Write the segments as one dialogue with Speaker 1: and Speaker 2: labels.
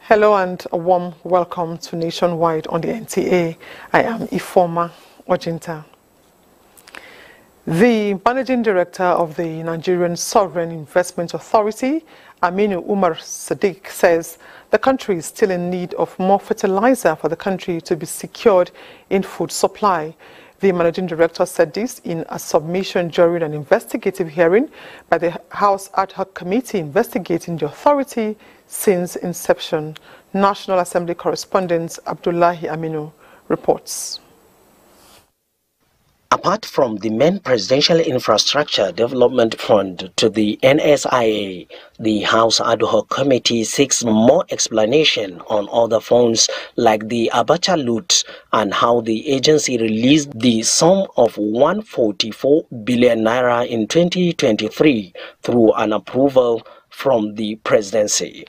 Speaker 1: Hello and a warm welcome to Nationwide on the NTA. I am Ifoma Ojinta. The Managing Director of the Nigerian Sovereign Investment Authority, Aminu Umar Sadiq, says the country is still in need of more fertilizer for the country to be secured in food supply. The Managing Director said this in a submission during an investigative hearing by the House Ad Hoc Committee investigating the authority since inception. National Assembly correspondent Abdullahi Aminu reports.
Speaker 2: Apart from the main Presidential Infrastructure Development Fund to the NSIA, the House Ad Hoc Committee seeks more explanation on other funds like the Abacha loot and how the agency released the sum of 144 billion naira in 2023 through an approval from the presidency.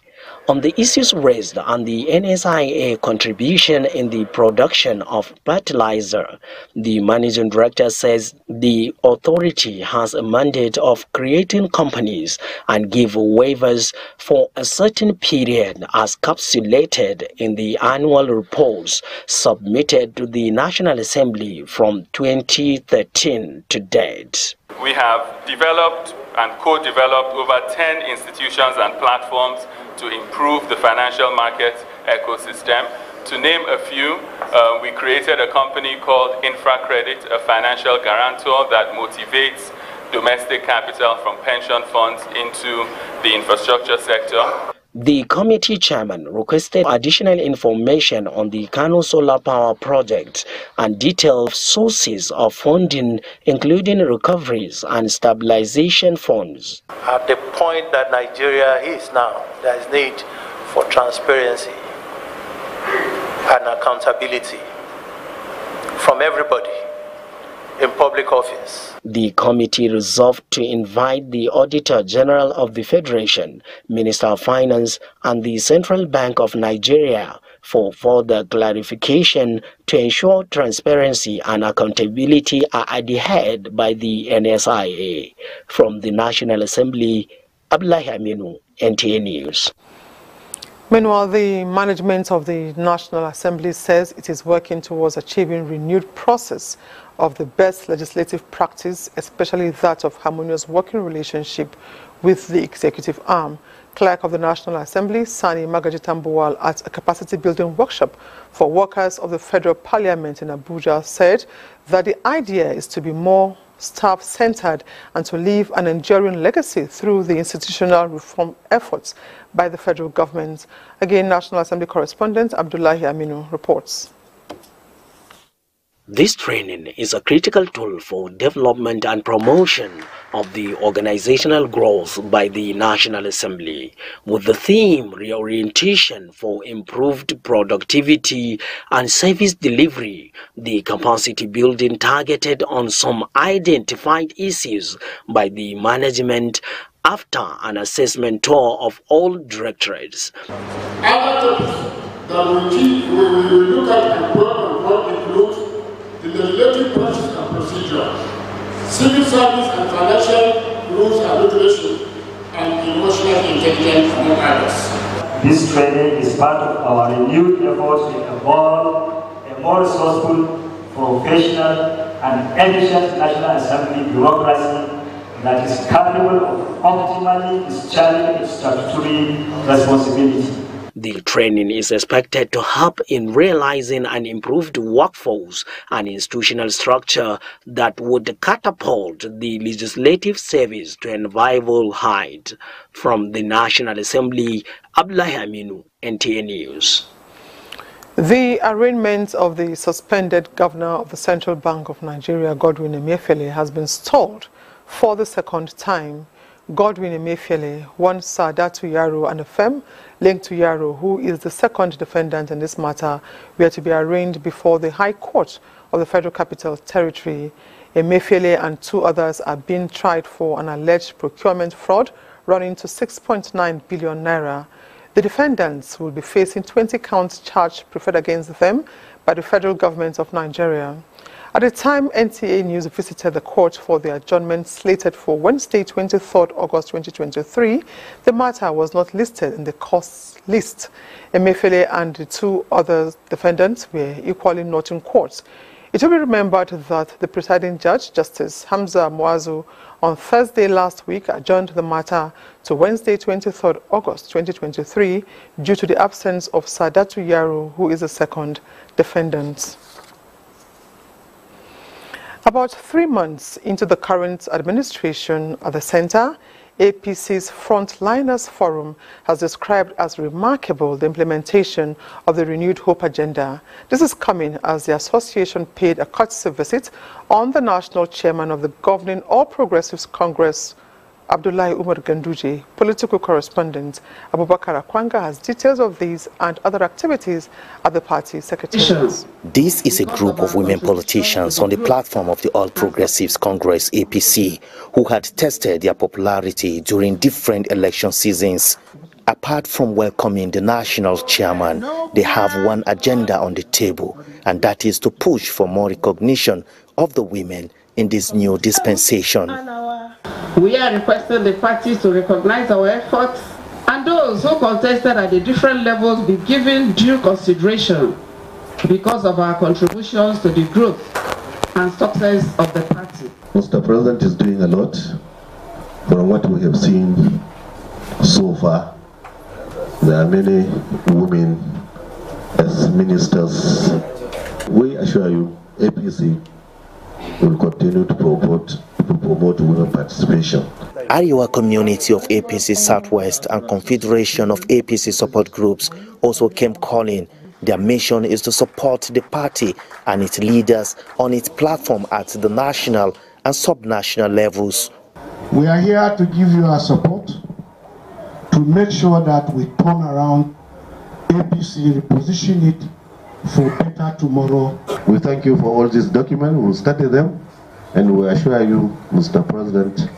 Speaker 2: On the issues raised and the NSIA contribution in the production of fertilizer, the Managing Director says the authority has a mandate of creating companies and give waivers for a certain period as capsulated in the annual reports submitted to the National Assembly from 2013 to date.
Speaker 3: We have developed and co-developed over 10 institutions and platforms to improve the financial market ecosystem. To name a few, we created a company called InfraCredit, a financial guarantor that motivates domestic capital from pension funds into the infrastructure sector.
Speaker 2: The committee chairman requested additional information on the Kano Solar Power Project and detailed sources of funding, including recoveries and stabilization funds.
Speaker 4: At the point that Nigeria is now, there is need for transparency and accountability from everybody in public office.
Speaker 2: The committee resolved to invite the Auditor General of the Federation, Minister of Finance, and the Central Bank of Nigeria for further clarification to ensure transparency and accountability are adhered by the NSIA. From the National Assembly, Abdullahi Aminu, NTA News.
Speaker 1: Meanwhile, the management of the National Assembly says it is working towards achieving renewed process of the best legislative practice, especially that of harmonious working relationship with the executive arm. Clerk of the National Assembly, Sani Magaji Tambuwal, at a capacity building workshop for workers of the Federal Parliament in Abuja, said that the idea is to be more staff-centered and to leave an enduring legacy through the institutional reform efforts by the federal government. Again, National Assembly correspondent Abdullahi Aminu reports.
Speaker 2: This training is a critical tool for development and promotion of the organizational growth by the National Assembly, with the theme reorientation for improved productivity and service delivery. The capacity building targeted on some identified issues by the management after an assessment tour of all directorates.
Speaker 5: Other topics that we will look at and work on include the legislative practice and procedure, civil service and financial rules and regulations, and emotional intelligence, among others.
Speaker 6: This training is part of our renewed efforts to evolve a more resourceful, professional, and efficient National Assembly bureaucracy that is capable of optimally discharging its statutory responsibility.
Speaker 2: The training is expected to help in realizing an improved workforce and institutional structure that would catapult the legislative service to an enviable height. From the National Assembly, Abdullahi Aminu, NTA News.
Speaker 1: The arraignment of the suspended governor of the Central Bank of Nigeria, Godwin Emefiele, has been stalled for the second time. Godwin Emefiele, one Saadatu Yaro, and a firm linked to Yaro, who is the second defendant in this matter, were to be arraigned before the High Court of the Federal Capital Territory. Emefiele and two others are being tried for an alleged procurement fraud running to 6.9 billion naira. The defendants will be facing 20 counts charge preferred against them by the federal government of Nigeria. At the time NTA News visited the court for the adjournment slated for Wednesday, 23rd August 2023, the matter was not listed in the court's list. Emefiele and the two other defendants were equally not in court. It will be remembered that the presiding judge, Justice Hamza Muazu, on Thursday last week adjourned the matter to Wednesday, 23rd August 2023 due to the absence of Sadatu Yaro, who is the second defendant. About 3 months into the current administration at the center, APC's Frontliners Forum has described as remarkable the implementation of the Renewed Hope agenda. This is coming as the association paid a courtesy visit on the national chairman of the governing All Progressives Congress, Abdullahi Umar Ganduje. Political correspondent Abubakar Akwanga has details of these and other activities at the party secretariat.
Speaker 7: This is a group of women politicians on the platform of the All Progressives Congress APC who had tested their popularity during different election seasons. Apart from welcoming the national chairman, they have one agenda on the table, and that is to push for more recognition of the women in this new dispensation.
Speaker 8: We are requesting the parties to recognize our efforts, and those who contested at the different levels be given due consideration because of our contributions to the growth and success of the party.
Speaker 9: Mr. President is doing a lot from what we have seen so far. There are many women as ministers. We assure you, APC will continue to promote women participation.
Speaker 7: Ariwa community of APC Southwest and Confederation of APC support groups also came calling. Their mission is to support the party and its leaders on its platform at the national and subnational levels.
Speaker 5: We are here to give you our support to make sure that we turn around APC, reposition it for better tomorrow.
Speaker 9: We thank you for all these documents. We'll study them, and we assure you, Mr. President,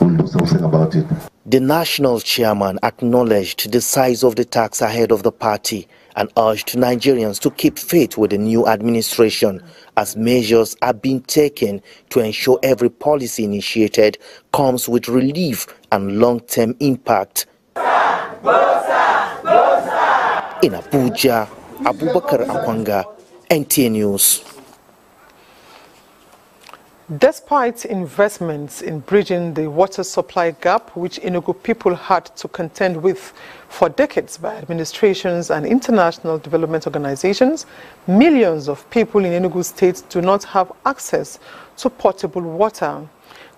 Speaker 9: will do something about it.
Speaker 7: The national chairman acknowledged the size of the task ahead of the party and urged Nigerians to keep faith with the new administration as measures are being taken to ensure every policy initiated comes with relief and long-term impact. In Abuja, Abubakar Akwanga, NTA News.
Speaker 1: Despite investments in bridging the water supply gap, which Enugu people had to contend with for decades by administrations and international development organizations, millions of people in Enugu State do not have access to potable water.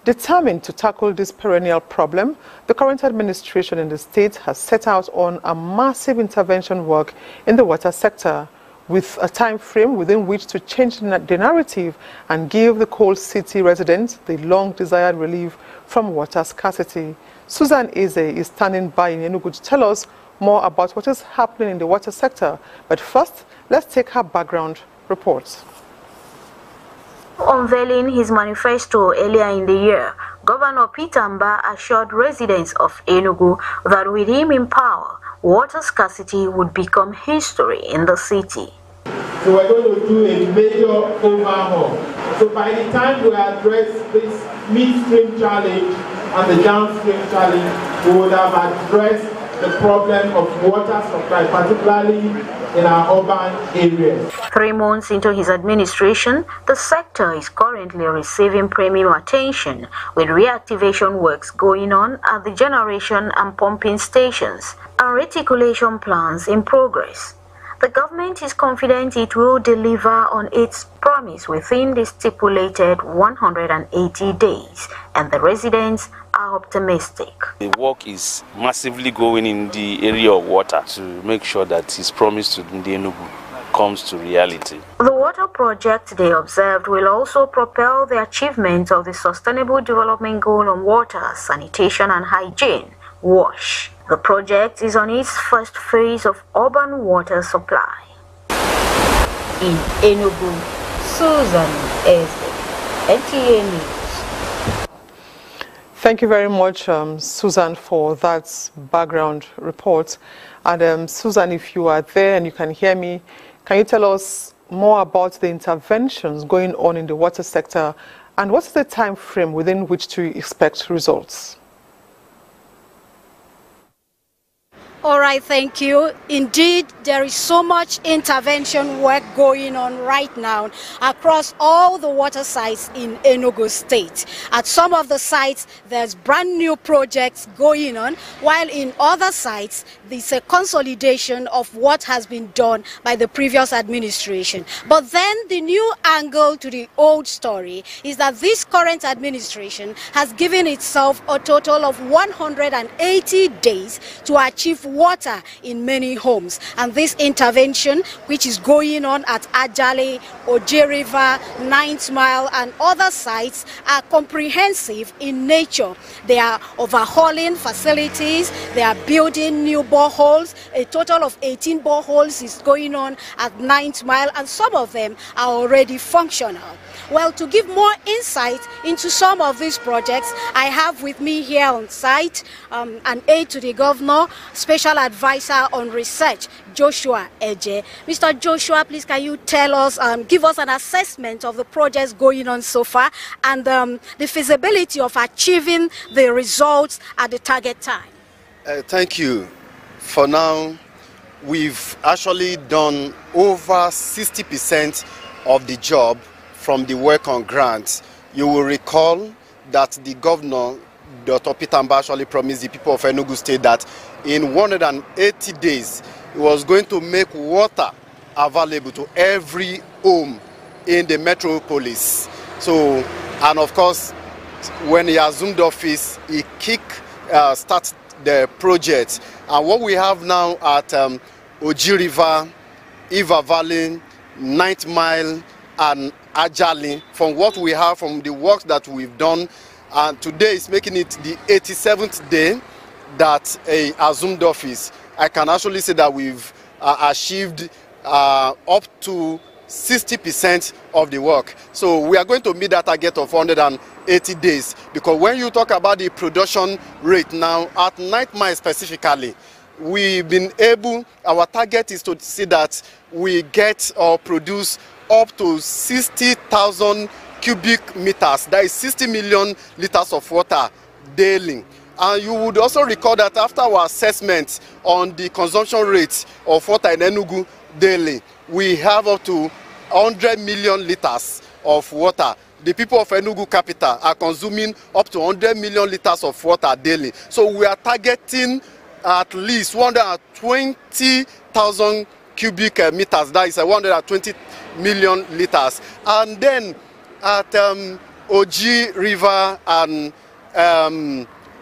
Speaker 1: Determined to tackle this perennial problem, the current administration in the state has set out on a massive intervention work in the water sector, with a time frame within which to change the narrative and give the coal city residents the long-desired relief from water scarcity. Susan Eze is standing by in Enugu to tell us more about what is happening in the water sector. But first, let's take her background report.
Speaker 10: Unveiling his manifesto earlier in the year, Governor Peter Mbah assured residents of Enugu that with him in power, water scarcity would become history in the city.
Speaker 11: So we're going to do a major overhaul. So by the time we address this midstream challenge and the downstream challenge, we would have addressed the problem of water supply, particularly in our urban areas.
Speaker 10: 3 months into his administration, the sector is currently receiving premium attention, with reactivation works going on at the generation and pumping stations and reticulation plans in progress. The government is confident it will deliver on its promise within the stipulated 180 days, and the residents are optimistic.
Speaker 12: The work is massively going in the area of water to make sure that his promise to Enugu comes to reality.
Speaker 10: The water project, they observed, will also propel the achievement of the Sustainable Development Goal on water, sanitation and hygiene, WASH. The project is on its first phase of urban water supply.
Speaker 13: In Enugu, Susan Eze, NTA News.
Speaker 1: Thank you very much, Susan, for that background report. And Susan, if you are there and you can hear me, can you tell us more about the interventions going on in the water sector, and what's the time frame within which to expect results?
Speaker 14: All right, thank you. Indeed, there is so much intervention work going on right now across all the water sites in Enugu State. At some of the sites, there's brand new projects going on, while in other sites, there's a consolidation of what has been done by the previous administration. But then the new angle to the old story is that this current administration has given itself a total of 180 days to achieve water in many homes, and this intervention, which is going on at Ajale, Oje River, 9th Mile and other sites, are comprehensive in nature. They are overhauling facilities, they are building new boreholes. A total of 18 boreholes is going on at 9th Mile, and some of them are already functional. Well, to give more insight into some of these projects, I have with me here on site an aide to the governor, special advisor on research, Joshua Eje. Mr. Joshua, please can you tell us, give us an assessment of the projects going on so far and the feasibility of achieving the results at the target time?
Speaker 15: Thank you. For now, we've actually done over 60% of the job from the work on grants. You will recall that the governor, Dr. Peter Mbah, actually promised the people of Enugu State that in 180 days, he was going to make water available to every home in the metropolis. So, and of course, when he assumed office, he started the project. And what we have now at Oji River, Iva Valley, 9th Mile, and Ajali, from what we have from the work that we've done, and today is making it the 87th day that he assumed office. I can actually say that we've achieved up to 60% of the work. So we are going to meet that target of 180 days, because when you talk about the production rate now at 9th Mile specifically, we've been able, our target is to see that we get or produce up to 60,000 cubic meters, that is 60 million liters of water daily. And you would also recall that after our assessment on the consumption rate of water in Enugu daily, we have up to 100 million liters of water. The people of Enugu capital are consuming up to 100 million liters of water daily. So we are targeting at least 120,000 cubic meters, that is 120 million liters. And then at Oji River and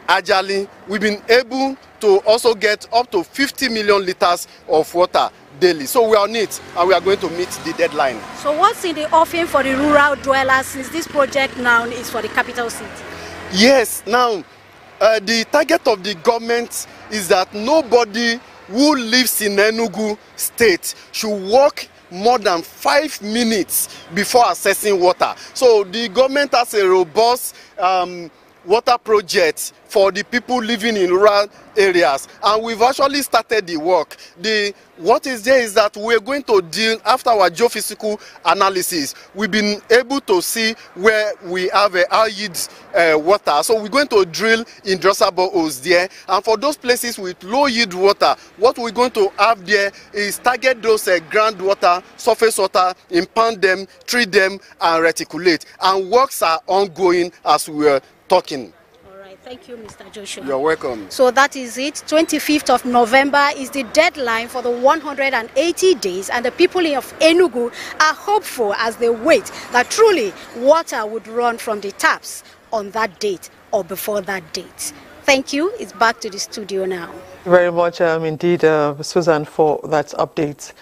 Speaker 15: Ajali, we've been able to also get up to 50 million liters of water daily. So we are on it, and we are going to meet the deadline.
Speaker 14: So what's in the offering for the rural dwellers, since this project now is for the capital city?
Speaker 15: Yes, now the target of the government is that nobody who lives in Enugu State should walk more than 5 minutes before accessing water. So the government has a robust water project for the people living in rural areas, and we've actually started the work. What is there is that we're going to deal, after our geophysical analysis, we've been able to see where we have a high yield water. So we're going to drill industrial boreholes there, and for those places with low yield water, what we're going to have there is target those groundwater, surface water, impound them, treat them, and reticulate. And works are ongoing as we're talking.
Speaker 14: Thank you, Mr. Joshua.
Speaker 15: You're welcome.
Speaker 14: So that is it. 25th of November is the deadline for the 180 days, and the people of Enugu are hopeful as they wait that truly water would run from the taps on that date or before that date. Thank you. It's back to the studio now.
Speaker 1: Thank you very much indeed, Susan, for that update.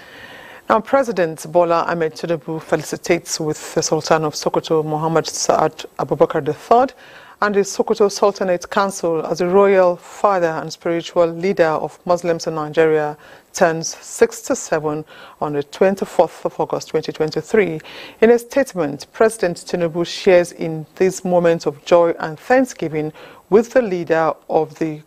Speaker 1: Now, President Bola Ahmed Tinubu felicitates with the Sultan of Sokoto, Mohammed Saad Abubakar III, and the Sokoto Sultanate Council as the royal father and spiritual leader of Muslims in Nigeria turns 67 on the 24th of August 2023. In a statement, President Tinubu shares in these moments of joy and thanksgiving with the leader of the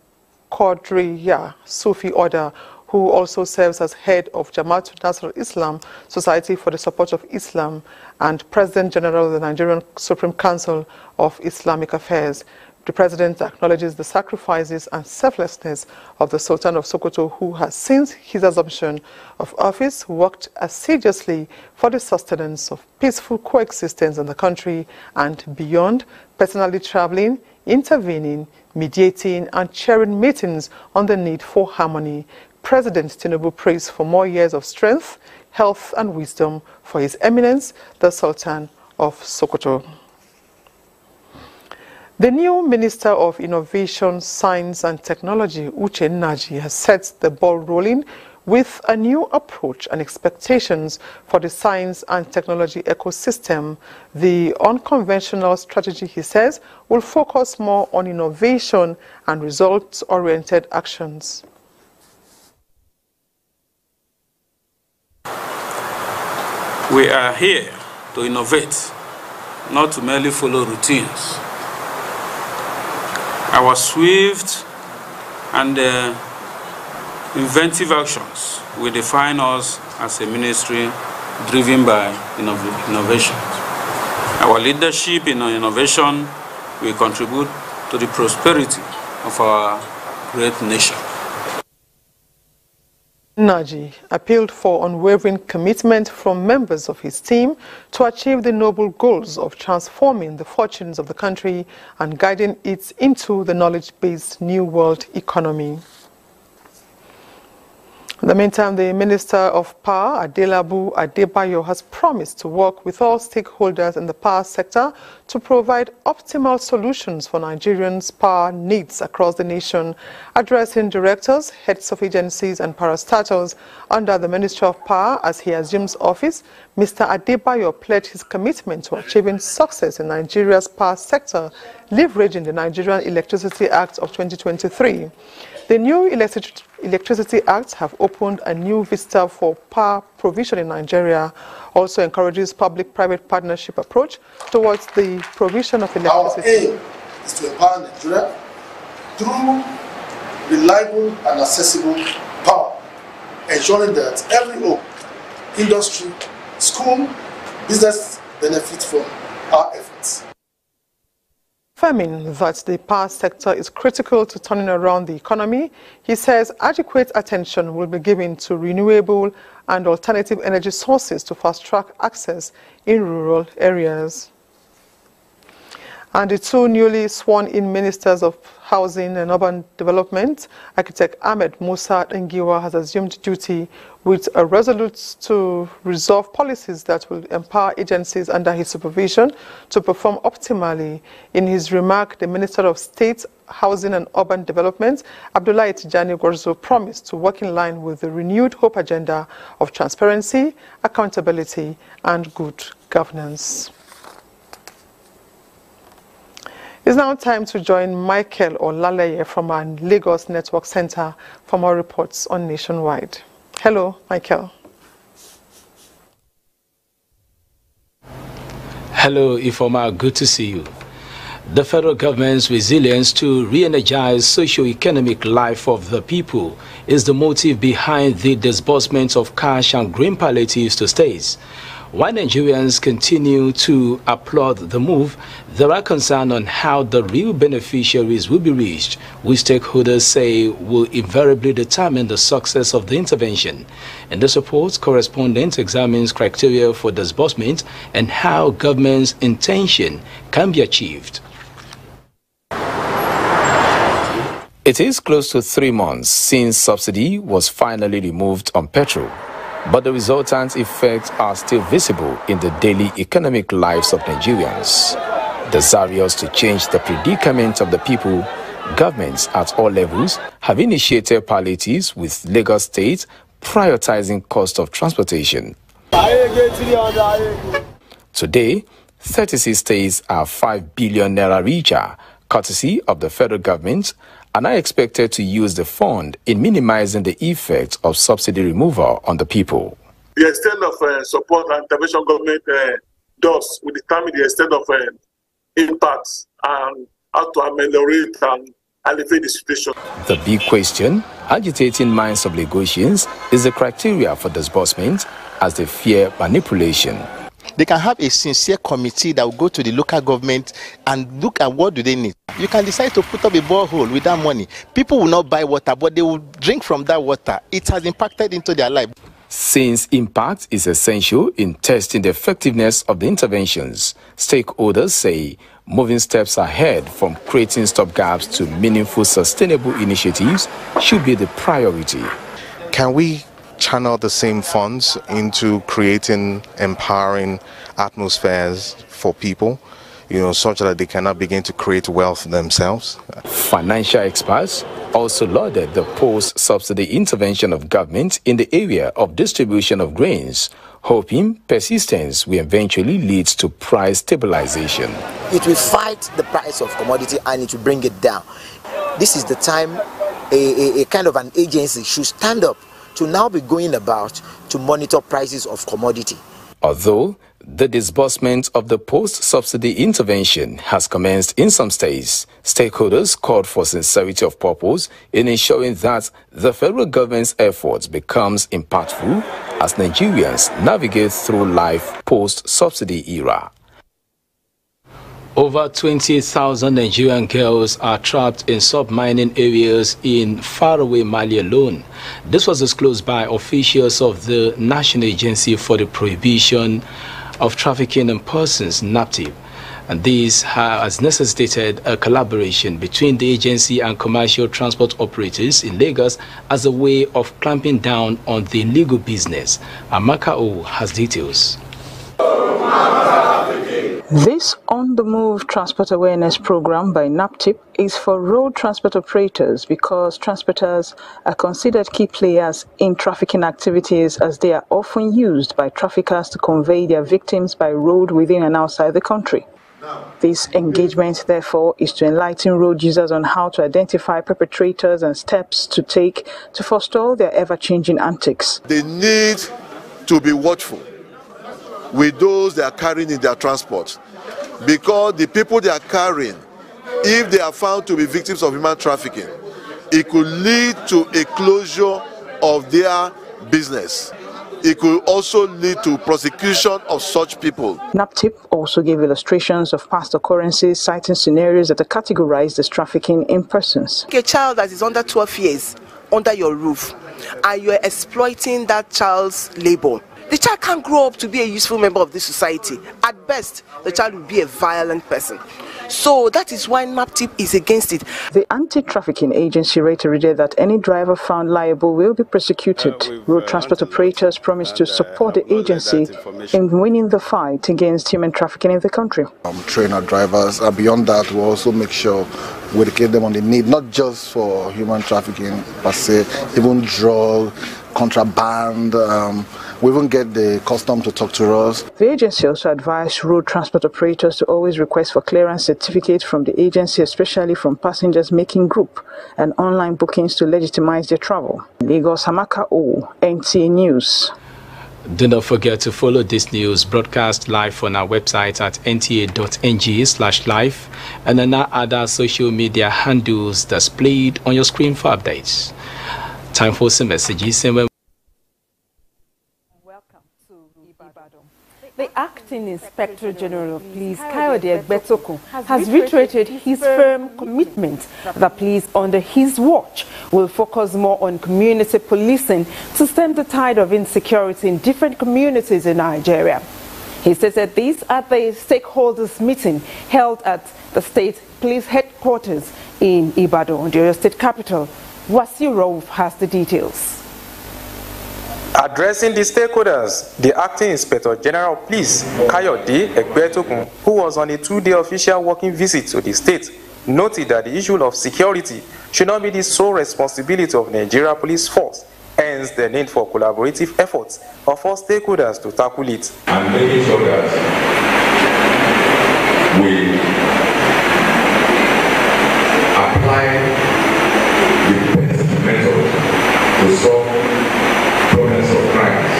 Speaker 1: Qadriya Sufi order, who also serves as head of Jamaatul Nasr Islam, Society for the Support of Islam, and President General of the Nigerian Supreme Council of Islamic Affairs. The president acknowledges the sacrifices and selflessness of the Sultan of Sokoto, who has, since his assumption of office, worked assiduously for the sustenance of peaceful coexistence in the country and beyond, personally traveling, intervening, mediating, and chairing meetings on the need for harmony. President Tinubu prays for more years of strength, health, and wisdom for His Eminence, the Sultan of Sokoto. The new Minister of Innovation, Science and Technology, Uche Nnaji, has set the ball rolling with a new approach and expectations for the science and technology ecosystem. The unconventional strategy, he says, will focus more on innovation and results-oriented actions.
Speaker 16: We are here to innovate, not to merely follow routines. Our swift and inventive actions will define us as a ministry driven by innovation. Our leadership in innovation will contribute to the prosperity of our great nation.
Speaker 1: Nnaji appealed for unwavering commitment from members of his team to achieve the noble goals of transforming the fortunes of the country and guiding it into the knowledge-based new world economy. In the meantime, the Minister of Power, Adelabu Adebayo, has promised to work with all stakeholders in the power sector to provide optimal solutions for Nigerians' power needs across the nation, addressing directors, heads of agencies and parastatals under the Ministry of Power as he assumes office. Mr. Adebayo pledged his commitment to achieving success in Nigeria's power sector, leveraging the Nigerian Electricity Act of 2023. The new Electricity Act have opened a new vista for power provision in Nigeria, also encourages public-private partnership approach towards the provision of electricity.
Speaker 17: Our aim is to empower Nigeria through reliable and accessible power, ensuring that every home, industry, school, business benefit from our efforts.
Speaker 1: Affirming that the power sector is critical to turning around the economy, he says adequate attention will be given to renewable and alternative energy sources to fast-track access in rural areas. And the two newly sworn-in ministers of Housing and Urban Development, Architect Ahmed Musa Ngiwa, has assumed duty with a resolute to resolve policies that will empower agencies under his supervision to perform optimally. In his remark, the Minister of State, Housing and Urban Development, Abdullahi Tijani Gorzo, promised to work in line with the renewed hope agenda of transparency, accountability, and good governance. It's now time to join Michael Olaleye from our Lagos Network Center for more reports on Nationwide. Hello, Michael.
Speaker 18: Hello, Ifoma. Good to see you. The federal government's resilience to re-energize socio-economic life of the people is the motive behind the disbursement of cash and green palliatives to states. While Nigerians continue to applaud the move, there are concerns on how the real beneficiaries will be reached, which stakeholders say will invariably determine the success of the intervention. In this report, correspondent examines criteria for disbursement and how government's intention can be achieved.
Speaker 19: It is close to 3 months since subsidy was finally removed on petrol, but the resultant effects are still visible in the daily economic lives of Nigerians. Desirous to change the predicament of the people, governments at all levels have initiated palliatives with Lagos State prioritizing cost of transportation. Today, 36 states are 5 billion naira richer, courtesy of the federal government, and are expected to use the fund in minimizing the effect of subsidy removal on the people.
Speaker 5: The extent of support and intervention government does will determine the extent of impacts and how to ameliorate and elevate the situation.
Speaker 19: The big question agitating minds of Lagosians is the criteria for disbursement, as they fear manipulation.
Speaker 20: They can have a sincere committee that will go to the local government and look at what do they need. You can decide to put up a borehole with that money. People will not buy water, but they will drink from that water. It has impacted into their life.
Speaker 19: Since impact is essential in testing the effectiveness of the interventions, stakeholders say moving steps ahead from creating stopgaps to meaningful, sustainable initiatives should be the priority.
Speaker 21: Can we channel the same funds into creating empowering atmospheres for people, such that they cannot begin to create wealth themselves?
Speaker 19: Financial experts also lauded the post-subsidy intervention of government in the area of distribution of grains, hoping persistence will eventually lead to price stabilization.
Speaker 22: It will fight the price of commodity and it will bring it down. This is the time a kind of an agency should stand up to now be going about to monitor prices of commodity.
Speaker 19: Although the disbursement of the post-subsidy intervention has commenced in some states, stakeholders called for sincerity of purpose in ensuring that the federal government's efforts becomes impactful as Nigerians navigate through life post-subsidy era. Over 20,000 Nigerian girls are trapped in sub-mining areas in faraway Mali alone. This was disclosed by officials of the National Agency for the Prohibition of Trafficking in Persons, NAPTIP. And this has necessitated a collaboration between the agency and commercial transport operators in Lagos as a way of clamping down on the illegal business. Amaka O has details.
Speaker 23: This on-the-move transport awareness program by NAPTIP is for road transport operators because transporters are considered key players in trafficking activities, as they are often used by traffickers to convey their victims by road within and outside the country. This engagement, therefore, is to enlighten road users on how to identify perpetrators and steps to take to forestall their ever-changing antics.
Speaker 17: They need to be watchful with those they are carrying in their transport, because the people they are carrying, if they are found to be victims of human trafficking, it could lead to a closure of their business. It could also lead to prosecution of such people.
Speaker 23: NAPTIP also gave illustrations of past occurrences, citing scenarios that are categorized as trafficking in persons.
Speaker 24: A child that is under 12 years under your roof and you are exploiting that child's labor, the child can't grow up to be a useful member of this society. At best, the child will be a violent person. So that is why NAPTIP is against it.
Speaker 23: The anti-trafficking agency reiterated that any driver found liable will be prosecuted. Road transport operators promised to support the agency in winning the fight against human trafficking in the country.
Speaker 25: Train our drivers, and beyond that, we also make sure we educate them on the need, not just for human trafficking per se, even drug, contraband. We even get the custom to talk to us.
Speaker 23: The agency also advised road transport operators to always request for clearance certificates from the agency, especially from passengers making group and online bookings to legitimize their travel. Lagos, Hamaka O, NTA News.
Speaker 18: Do not forget to follow this news broadcast live on our website at nta.ng/live and on our other social media handles displayed on your screen for updates. Time for some messages. And
Speaker 26: the Acting Inspector General of Police, Kayode Egbetokun, has reiterated his firm commitment that police under his watch will focus more on community policing to stem the tide of insecurity in different communities in Nigeria. He stated this at the stakeholders meeting held at the state police headquarters in Ibadan, the state capital. Wasiu Rauf has the details.
Speaker 27: Addressing the stakeholders, the Acting Inspector General of Police, Kayode Egbetokun, who was on a 2-day official working visit to the state, noted that the issue of security should not be the sole responsibility of Nigeria Police Force, hence the need for collaborative efforts of all stakeholders to tackle it.
Speaker 28: And making sure that we apply the best method to solve problems of crimes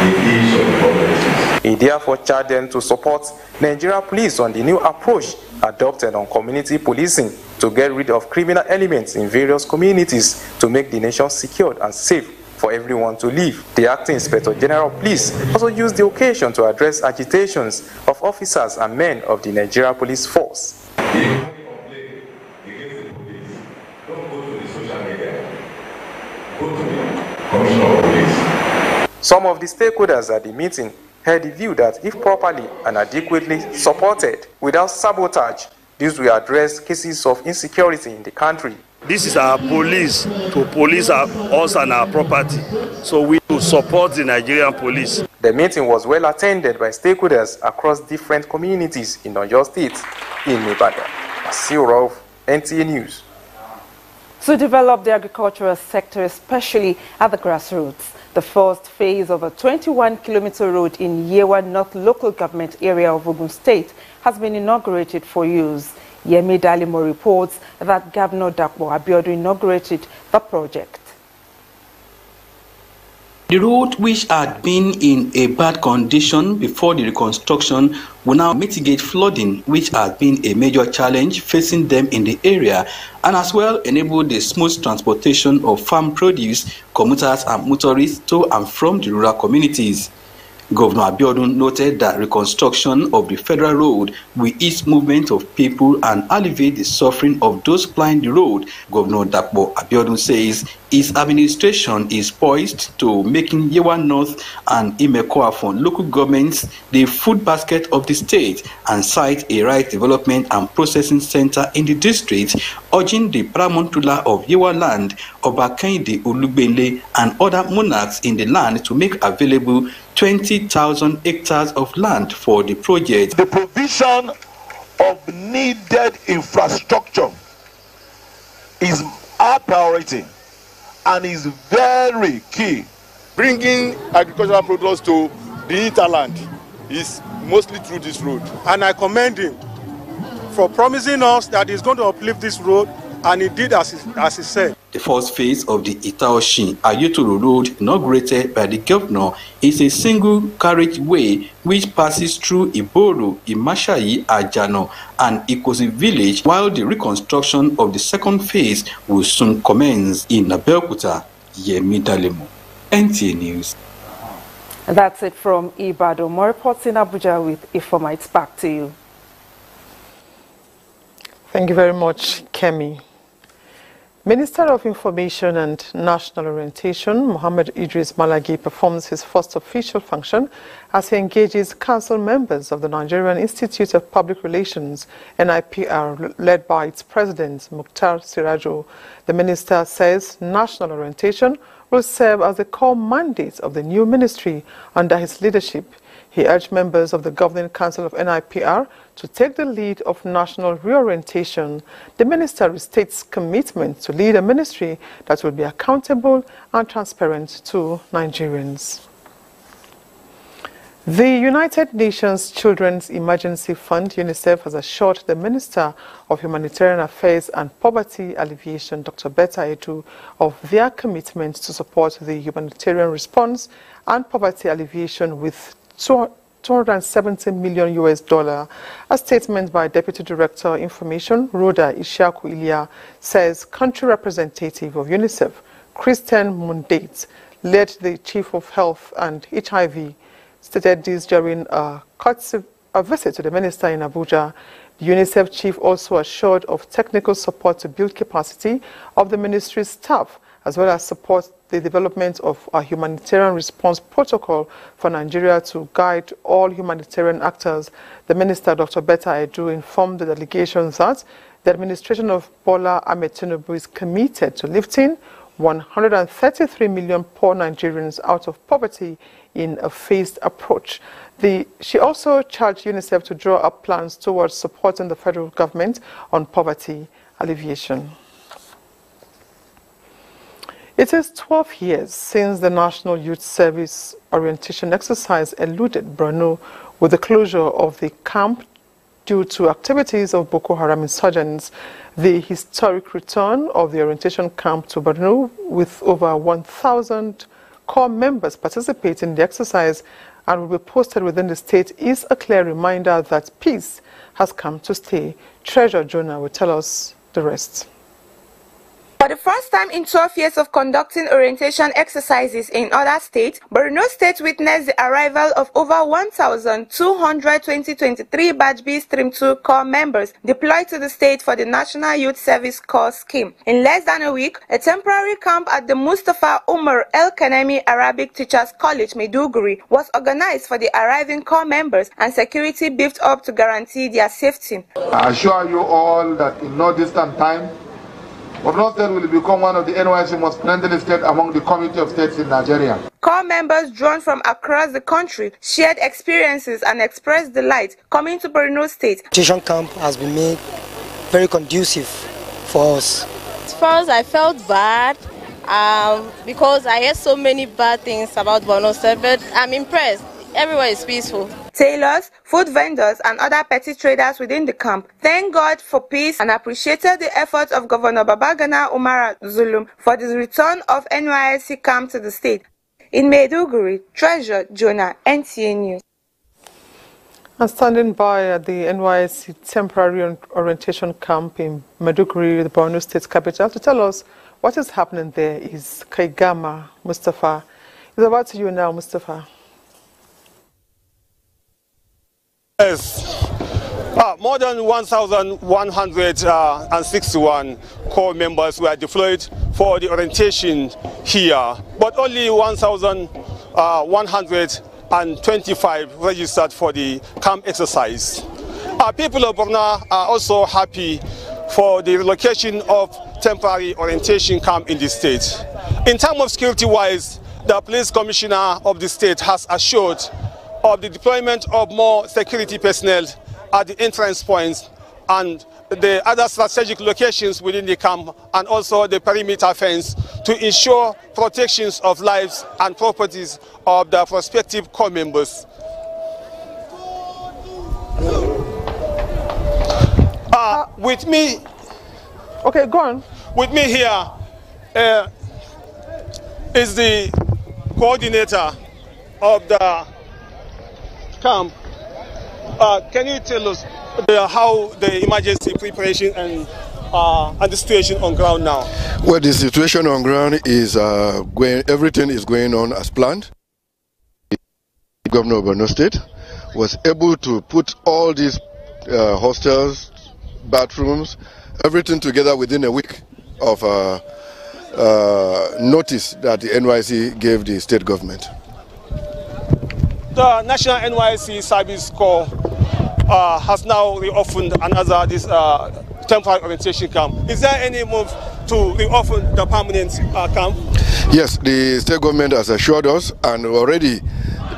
Speaker 28: in each of the provinces.
Speaker 27: He therefore charged them to support Nigeria police on the new approach adopted on community policing to get rid of criminal elements in various communities to make the nation secured and safe for everyone to live. The Acting Inspector General of Police also used the occasion to address agitations of officers and men of the Nigeria Police Force. Some of the stakeholders at the meeting held the view that if properly and adequately supported without sabotage, this will address cases of insecurity in the country.
Speaker 2: This is our police to police us and our property, so we will support the Nigerian police.
Speaker 27: The meeting was well attended by stakeholders across different communities in Oyo State, in Ibadan. Asil Rauf, NTA News.
Speaker 26: To develop the agricultural sector, especially at the grassroots, the first phase of a 21-kilometer road in Yewa North local government area of Ogun State has been inaugurated for use. Yemi Dalimo reports that Governor Dapo Abiodun inaugurated the project.
Speaker 3: The road, which had been in a bad condition before the reconstruction, will now mitigate flooding, which has been a major challenge facing them in the area, and as well enable the smooth transportation of farm produce, commuters and motorists to and from the rural communities. Governor Abiodun noted that reconstruction of the federal road will ease movement of people and alleviate the suffering of those plying the road. Governor Dapo Abiodun says his administration is poised to making Yewa North and Imekoafon local governments the food basket of the state and cite a rice development and processing center in the district, urging the paramount ruler of Yewa land, Obakende Olugbele, and other monarchs in the land to make available 20,000 hectares of land for the project.
Speaker 4: The provision of needed infrastructure is our priority and is very key.
Speaker 6: Bringing agricultural products to the hinterland is mostly through this road. And I commend him for promising us that he's going to uplift this road, and he did as he said.
Speaker 3: The first phase of the Itaoshi Ayutoro Road, inaugurated by the governor, is a single carriageway which passes through Iboro, Imashayi, Ajano, and Ikosi village, while the reconstruction of the second phase will soon commence in Abeokuta. Yemi Dalemo, NTA News.
Speaker 26: That's it from Ibadan. More reports in Abuja with Informites. Back to you.
Speaker 1: Thank you very much, Kemi. Minister of Information and National Orientation, Mohammed Idris Malagi, performs his first official function as he engages council members of the Nigerian Institute of Public Relations, NIPR, led by its president, Mukhtar Sirajo. The minister says national orientation will serve as the core mandate of the new ministry under his leadership. He urged members of the Governing Council of NIPR to take the lead of national reorientation. The minister restates commitment to lead a ministry that will be accountable and transparent to Nigerians. The United Nations Children's Emergency Fund, UNICEF, has assured the Minister of Humanitarian Affairs and Poverty Alleviation, Dr. Betta Edu, of their commitment to support the humanitarian response and poverty alleviation with $270 million. A statement by Deputy Director Information, Rhoda Ishaku Ilia, says country representative of UNICEF, Christian Mundate, led the Chief of Health and HIV, stated this during a visit to the minister in Abuja. The UNICEF chief also assured of technical support to build capacity of the ministry's staff, as well as support the development of a humanitarian response protocol for Nigeria to guide all humanitarian actors. The minister, Dr. Betta Edu, informed the delegation that the administration of Bola Ahmed Tinubu is committed to lifting 133 million poor Nigerians out of poverty in a phased approach. She also charged UNICEF to draw up plans towards supporting the federal government on poverty alleviation. It is 12 years since the National Youth Service Orientation Exercise eluded Borno with the closure of the camp due to activities of Boko Haram insurgents. The historic return of the orientation camp to Borno, with over 1,000 core members participating in the exercise, and will be posted within the state is a clear reminder that peace has come to stay. Treasure Jonah will tell us the rest.
Speaker 7: For the first time in 12 years of conducting orientation exercises in other states, Borno State witnessed the arrival of over 1,200 2023 Batch B Stream 2 Corps members deployed to the state for the National Youth Service Corps scheme. In less than a week, a temporary camp at the Mustafa Umar El Kanemi Arabic Teachers College, Maiduguri, was organized for the arriving Corps members and security beefed up to guarantee their safety.
Speaker 8: I assure you all that in no distant time, Borno State will become one of the NYSC most friendly states among the community of states in Nigeria.
Speaker 7: Corps members drawn from across the country shared experiences and expressed delight coming to Borno State.
Speaker 9: Orientation camp has been made very conducive for us.
Speaker 10: First, I felt bad because I heard so many bad things about Borno State, but I'm impressed. Everywhere is peaceful.
Speaker 7: Tailors, food vendors, and other petty traders within the camp thanked God for peace and appreciated the efforts of Governor Babagana Umar Zulum for the return of NYSC camp to the state. In Maiduguri, Treasure Jonah, NTA News.
Speaker 1: And standing by at the NYSC temporary orientation camp in Maiduguri, the Borno State capital, to tell us what is happening there is Kaigama Mustafa. It's over to you now, Mustafa.
Speaker 6: Yes, more than 1,161 Corps members were deployed for the orientation here, but only 1,125 registered for the camp exercise. People of Borno are also happy for the relocation of temporary orientation camp in the state. In terms of security-wise, the police commissioner of the state has assured of the deployment of more security personnel at the entrance points and the other strategic locations within the camp, and also the perimeter fence to ensure protections of lives and properties of the prospective Corps members. With me,
Speaker 1: okay, go on.
Speaker 6: With me here is the coordinator of the camp. Can you tell us how the emergency preparation and the situation on ground now?
Speaker 11: Well, the situation on ground is everything is going on as planned. The Governor of Borno State was able to put all these hostels, bathrooms, everything together within a week of notice that the NYSC gave the state government.
Speaker 6: The National NYSC Service Corps has now reopened another temporary orientation camp. Is there any move to reopen the permanent camp?
Speaker 11: Yes, the state government has assured us, and already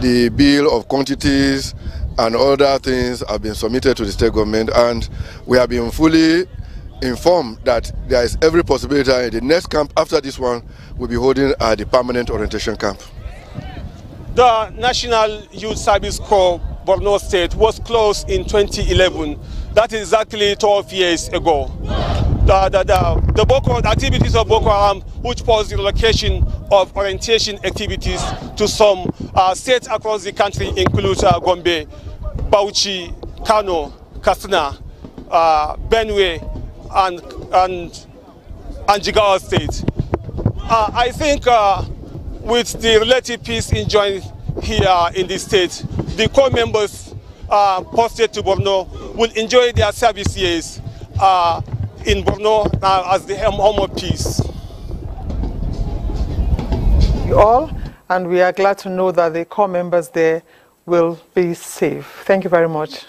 Speaker 11: the bill of quantities and other things have been submitted to the state government, and we have been fully informed that there is every possibility the next camp after this one will be holding at the permanent orientation camp.
Speaker 6: The National Youth Service Corps Borno State was closed in 2011. That is exactly 12 years ago. The activities of Boko Haram, which posed the relocation of orientation activities to some states across the country, include Gombe, Bauchi, Kano, Katsina, Benue, and Jigawa State. I think with the relative peace enjoyed here in the state, the Corps members posted to Borno will enjoy their service years in Borno as the home of peace.
Speaker 1: You all, and we are glad to know that the Corps members there will be safe. Thank you very much.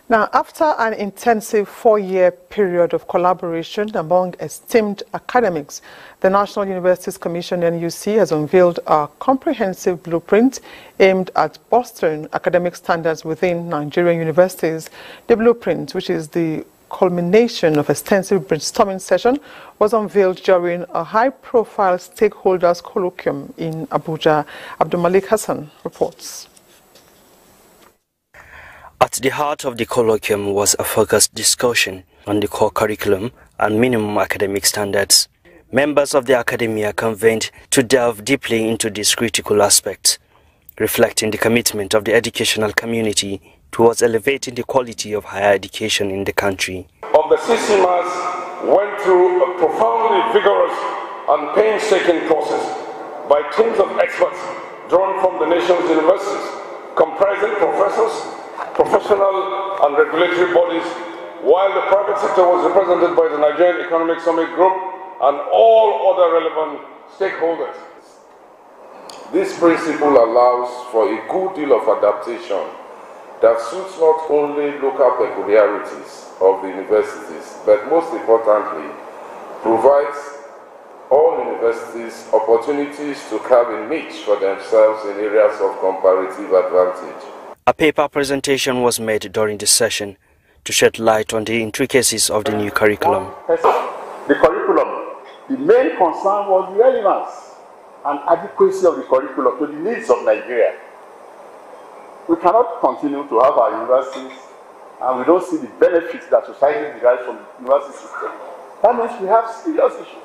Speaker 1: Now, after an intensive 4-year period of collaboration among esteemed academics, the National Universities Commission, NUC, has unveiled a comprehensive blueprint aimed at bolstering academic standards within Nigerian universities. The blueprint, which is the culmination of extensive brainstorming session, was unveiled during a high-profile stakeholders colloquium in Abuja. Abdul Malik Hassan reports.
Speaker 12: At the heart of the colloquium was a focused discussion on the core curriculum and minimum academic standards. Members of the academia convened to delve deeply into these critical aspects. reflecting the commitment of the educational community towards elevating the quality of higher education in the country.
Speaker 5: Of the CCMAS went through a profoundly vigorous and painstaking process by teams of experts drawn from the nation's universities, comprising professors, professional and regulatory bodies, while the private sector was represented by the Nigerian Economic Summit Group and all other relevant stakeholders.
Speaker 28: This principle allows for a good deal of adaptation that suits not only local peculiarities of the universities, but most importantly, provides all universities opportunities to carve a niche for themselves in areas of comparative advantage.
Speaker 12: A paper presentation was made during the session to shed light on the intricacies of the new curriculum.
Speaker 13: The curriculum, the main concern was the relevance and adequacy of the curriculum to the needs of Nigeria. We cannot continue to have our universities and we don't see the benefits that society derives from the university system. That means we have serious issues.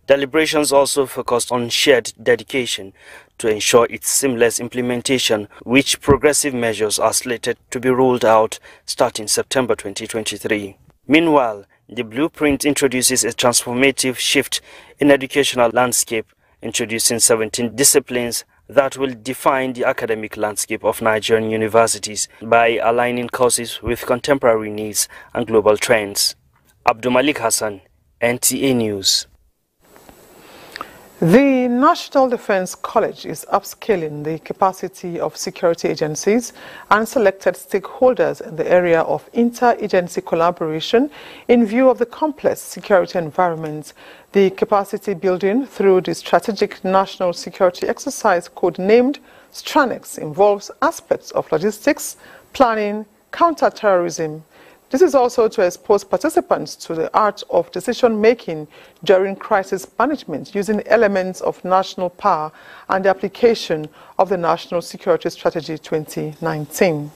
Speaker 12: Deliberations also focused on shared dedication to ensure its seamless implementation, which progressive measures are slated to be rolled out starting September 2023. Meanwhile, the blueprint introduces a transformative shift in educational landscape, introducing 17 disciplines that will define the academic landscape of Nigerian universities by aligning courses with contemporary needs and global trends. Abdulmalik Hassan, NTA News.
Speaker 1: The National Defense College is upscaling the capacity of security agencies and selected stakeholders in the area of inter-agency collaboration in view of the complex security environment. The capacity building through the Strategic National Security Exercise codenamed STRANEX involves aspects of logistics, planning, counter-terrorism. This is also to expose participants to the art of decision-making during crisis management using elements of national power and the application of the National Security Strategy 2019.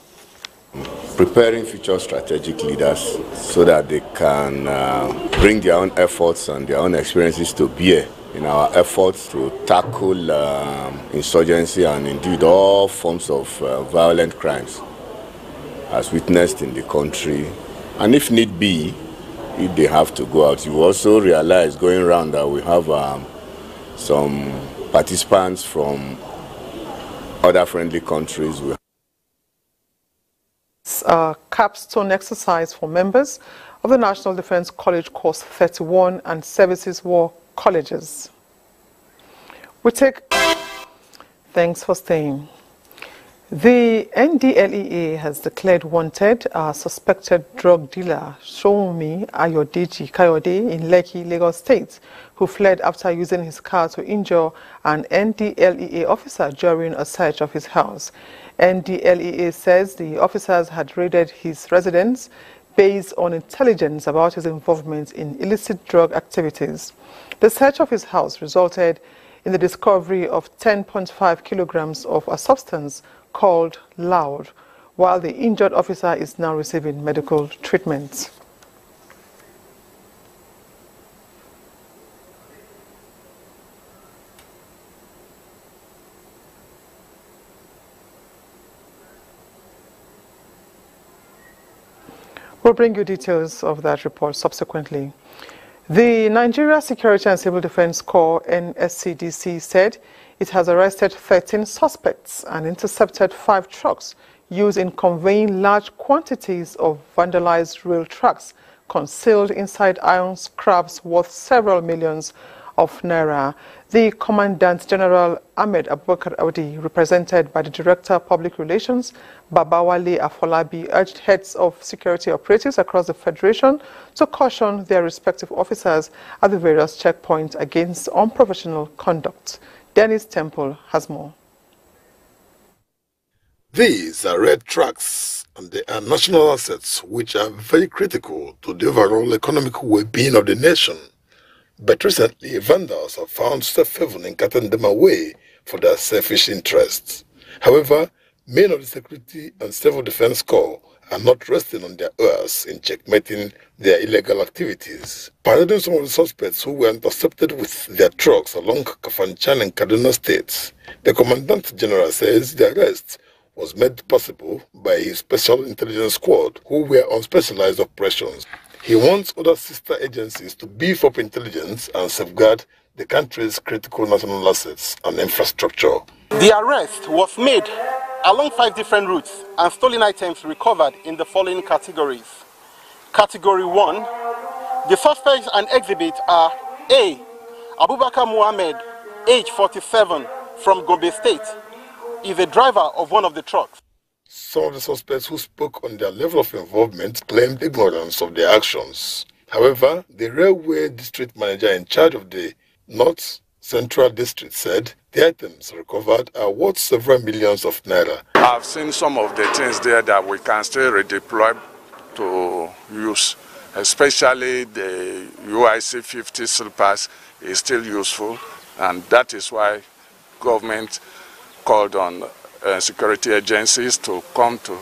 Speaker 14: Preparing future strategic leaders so that they can bring their own efforts and their own experiences to bear in our efforts to tackle insurgency and indeed all forms of violent crimes as witnessed in the country. And if need be, if they have to go out, you also realize going around that we have some participants from other friendly countries.
Speaker 1: It's a capstone exercise for members of the National Defense College Course 31 and Services War Colleges. Thanks for staying. The NDLEA has declared wanted a suspected drug dealer, Shoumi Ayodeji Kayode, in Lekki, Lagos State, who fled after using his car to injure an NDLEA officer during a search of his house. NDLEA says the officers had raided his residence based on intelligence about his involvement in illicit drug activities. The search of his house resulted in the discovery of 10.5 kilograms of a substance called Loud, while the injured officer is now receiving medical treatment. We'll bring you details of that report subsequently. The Nigeria Security and Civil Defense Corps, NSCDC, said it has arrested 13 suspects and intercepted 5 trucks used in conveying large quantities of vandalized rail tracks concealed inside iron scraps worth several millions of naira. The Commandant General Ahmed Abubakar Audi, represented by the Director of Public Relations, Babawale Afolabi, urged heads of security operatives across the Federation to caution their respective officers at the various checkpoints against unprofessional conduct. Dennis Temple has more.
Speaker 15: These are red trucks and they are national assets which are very critical to the overall economic well-being of the nation. But recently, vandals have found safe haven in cutting them away for their selfish interests. However, men of the Security and Civil Defense Corps are not resting on their oars in checkmating their illegal activities. Parading some of the suspects who were intercepted with their trucks along Kafanchan and Kaduna states, the Commandant General says the arrest was made possible by his Special Intelligence Squad, who were on specialized operations. He wants other sister agencies to beef up intelligence and safeguard the country's critical national assets and infrastructure.
Speaker 16: The arrest was made along 5 different routes and stolen items recovered in the following categories. Category 1, the suspects and exhibits are A. Abubakar Muhammad, age 47, from Gombe State, is a driver of one of the trucks.
Speaker 15: Some of the suspects who spoke on their level of involvement claimed ignorance of their actions. However, the railway district manager in charge of the North Central District said the items recovered are worth several millions of naira.
Speaker 17: I've seen some of the things there that we can still redeploy to use, especially the UIC 50 slippers is still useful, and that is why government called on security agencies to come to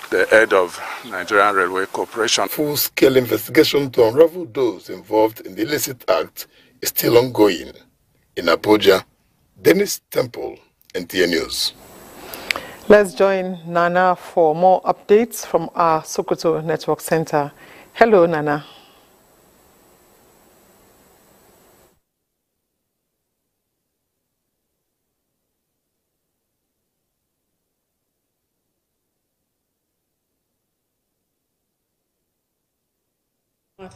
Speaker 17: the aid of Nigerian Railway Corporation.
Speaker 15: Full-scale investigation to unravel those involved in the illicit act is still ongoing. In Abuja, Dennis Temple, NTA News.
Speaker 1: Let's join Nana for more updates from our Sokoto Network Center. Hello, Nana.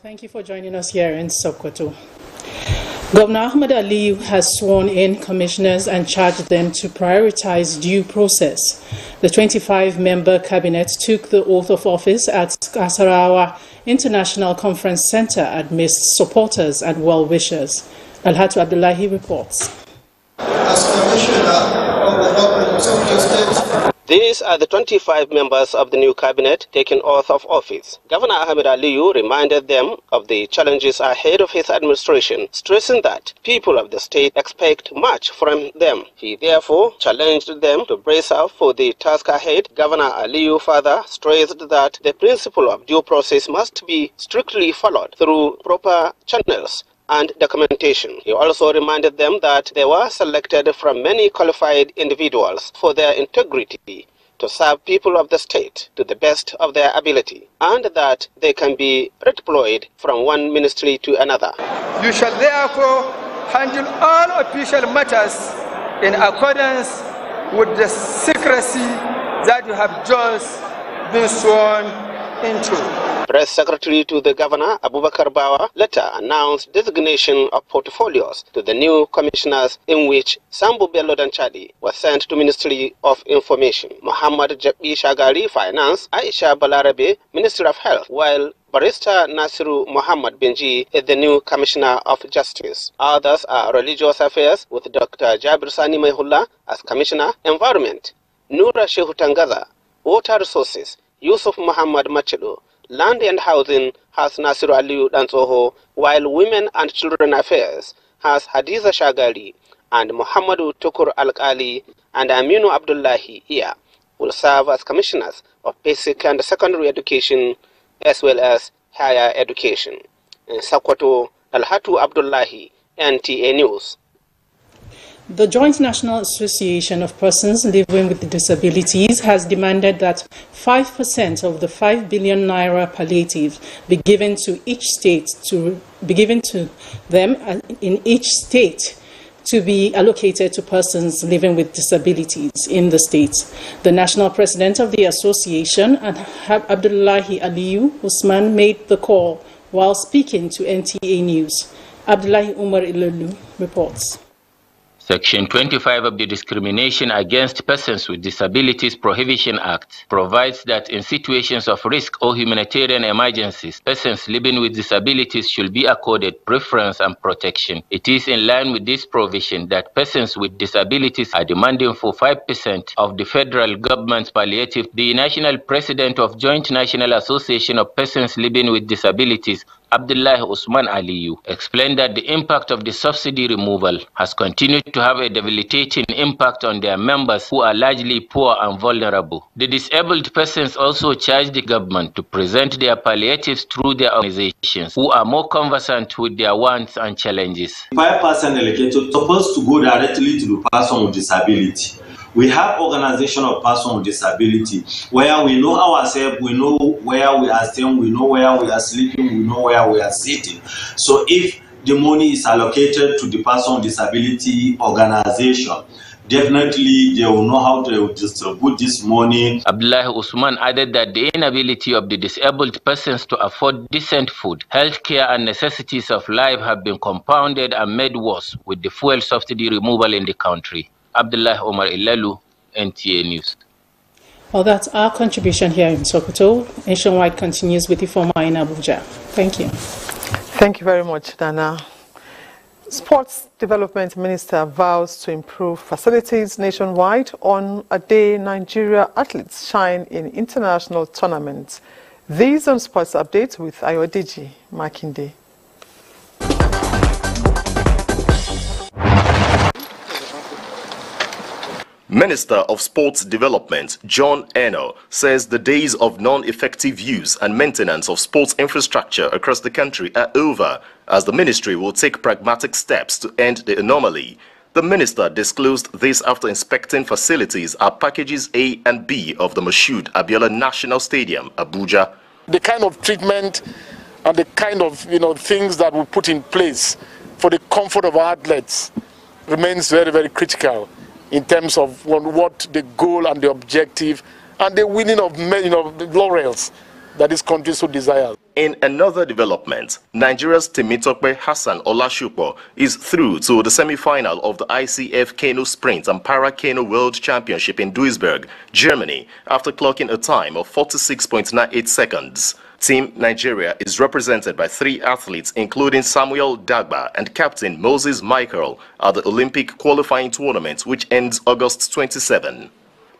Speaker 19: Thank you for joining us here in Sokoto. Governor Ahmed Aliyu has sworn in commissioners and charged them to prioritize due process. The 25-member cabinet took the oath of office at Asarawa International Conference Center amidst supporters and well-wishers. Alhatu Abdullahi reports.
Speaker 20: As Commissioner of the Government of Sokoto State.
Speaker 21: These are the 25 members of the new cabinet taking oath of office. Governor Ahmed Aliyu reminded them of the challenges ahead of his administration, stressing that people of the state expect much from them. He therefore challenged them to brace up for the task ahead. Governor Aliyu further stressed that the principle of due process must be strictly followed through proper channels and documentation. He also reminded them that they were selected from many qualified individuals for their integrity to serve people of the state to the best of their ability, and that they can be redeployed from one ministry to another.
Speaker 20: You shall therefore handle all official matters in accordance with the secrecy that you have just been sworn into.
Speaker 21: Press Secretary to the Governor, Abubakar Bawa, later announced designation of portfolios to the new commissioners, in which Sambu Bello Danchadi was sent to Ministry of Information, Muhammad Jabi Shagari, Finance, Aisha Balarabe, Ministry of Health, while Barrister Nasiru Muhammad Benji is the new Commissioner of Justice. Others are Religious Affairs, with Dr. Jabir Sani Mehullah as Commissioner, Environment, Nura Shehu Tangaza, Water Resources, Yusuf Muhammad Machido, Land and Housing has Nasiru Aliyu Dansoho, while Women and Children Affairs has Hadiza Shagari, and Muhammadu Tukur Al-Ali and Aminu Abdullahi Iya will serve as commissioners of basic and secondary education as well as higher education. In Sokoto, Alhatu Abdullahi, NTA News.
Speaker 19: The Joint National Association of Persons Living with Disabilities has demanded that 5% of the 5 billion naira palliative be given to each state to be given to them in each state to be allocated to persons living with disabilities in the states. The national president of the association, Abdullahi Aliyu Usman, made the call while speaking to NTA News. Abdullahi Umar Ilulu reports.
Speaker 22: Section 25 of the Discrimination Against Persons with Disabilities Prohibition Act provides that in situations of risk or humanitarian emergencies, persons living with disabilities should be accorded preference and protection. It is in line with this provision that persons with disabilities are demanding for 5% of the federal government's palliative. The national president of Joint National Association of Persons Living with Disabilities Abdullahi Usman Aliyu, explained that the impact of the subsidy removal has continued to have a debilitating impact on their members who are largely poor and vulnerable. The disabled persons also charged the government to present their palliatives through their organizations, who are more conversant with their wants and challenges.
Speaker 2: 5% allocated supposed to go directly to the person with disability. We have organization of person with disability where we know ourselves, we know where we are staying, we know where we are sleeping, we know where we are sitting. So if the money is allocated to the person with disability organization, definitely they will know how to distribute this money.
Speaker 22: Abdullahi Usman added that the inability of the disabled persons to afford decent food, healthcare and necessities of life have been compounded and made worse with the fuel subsidy removal in the country. Abdullah Omar Ilalu, NTA News.
Speaker 19: Well, that's our contribution here in Sokoto. Nationwide continues with the former in Abuja. Thank you.
Speaker 1: Thank you very much, Dana. Sports Development Minister vows to improve facilities nationwide on a day Nigeria athletes shine in international tournaments. These on Sports Updates with Ayodeji Makinde.
Speaker 3: Minister of Sports Development, John Eno, says the days of non-effective use and maintenance of sports infrastructure across the country are over, as the ministry will take pragmatic steps to end the anomaly. The minister disclosed this after inspecting facilities at packages A and B of the Moshood Abiola National Stadium, Abuja.
Speaker 4: The kind of treatment and the kind of things that we put in place for the comfort of our athletes remains very, very critical in terms of what the goal and the objective and the winning of the laurels that this country so desires.
Speaker 3: In another development, Nigeria's Temitope Hassan Olashupo is through to the semi-final of the ICF Kano Sprint and Para-Kano World Championship in Duisburg, Germany, after clocking a time of 46.98 seconds. Team Nigeria is represented by 3 athletes, including Samuel Dagba and Captain Moses Michael, at the Olympic qualifying tournament, which ends August 27.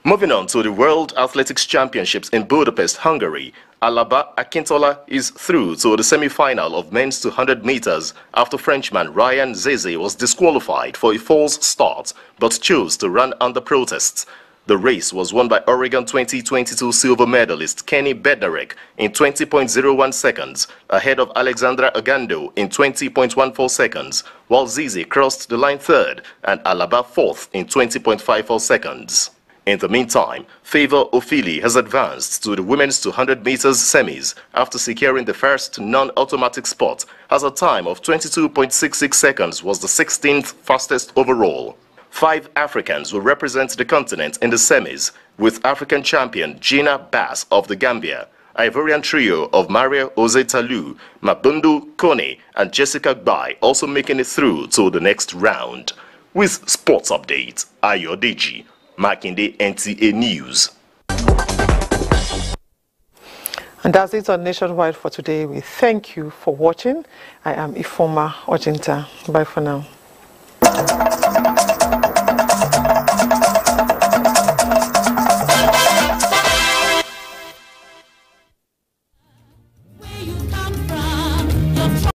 Speaker 3: Moving on to the World Athletics Championships in Budapest, Hungary, Alaba Akintola is through to the semi-final of men's 200 meters after Frenchman Ryan Zeze was disqualified for a false start but chose to run under protests. The race was won by Oregon 2022 silver medalist Kenny Bednarek in 20.01 seconds, ahead of Alexandra Ogando in 20.14 seconds, while Zizi crossed the line third and Alaba fourth in 20.54 seconds. In the meantime, Favor Ofili has advanced to the women's 200 meters semis after securing the first non-automatic spot, as a time of 22.66 seconds was the 16th fastest overall. 5 Africans will represent the continent in the semis, with African champion Gina Bass of the Gambia, Ivorian trio of Maria Ozetalu, Mabundu Kone and Jessica Gbai also making it through to the next round. With Sports Update, Ayodeji Makinde, NTA News.
Speaker 1: And that's it on Nationwide for today. We thank you for watching. I am Ifoma Ojinta. Bye for now.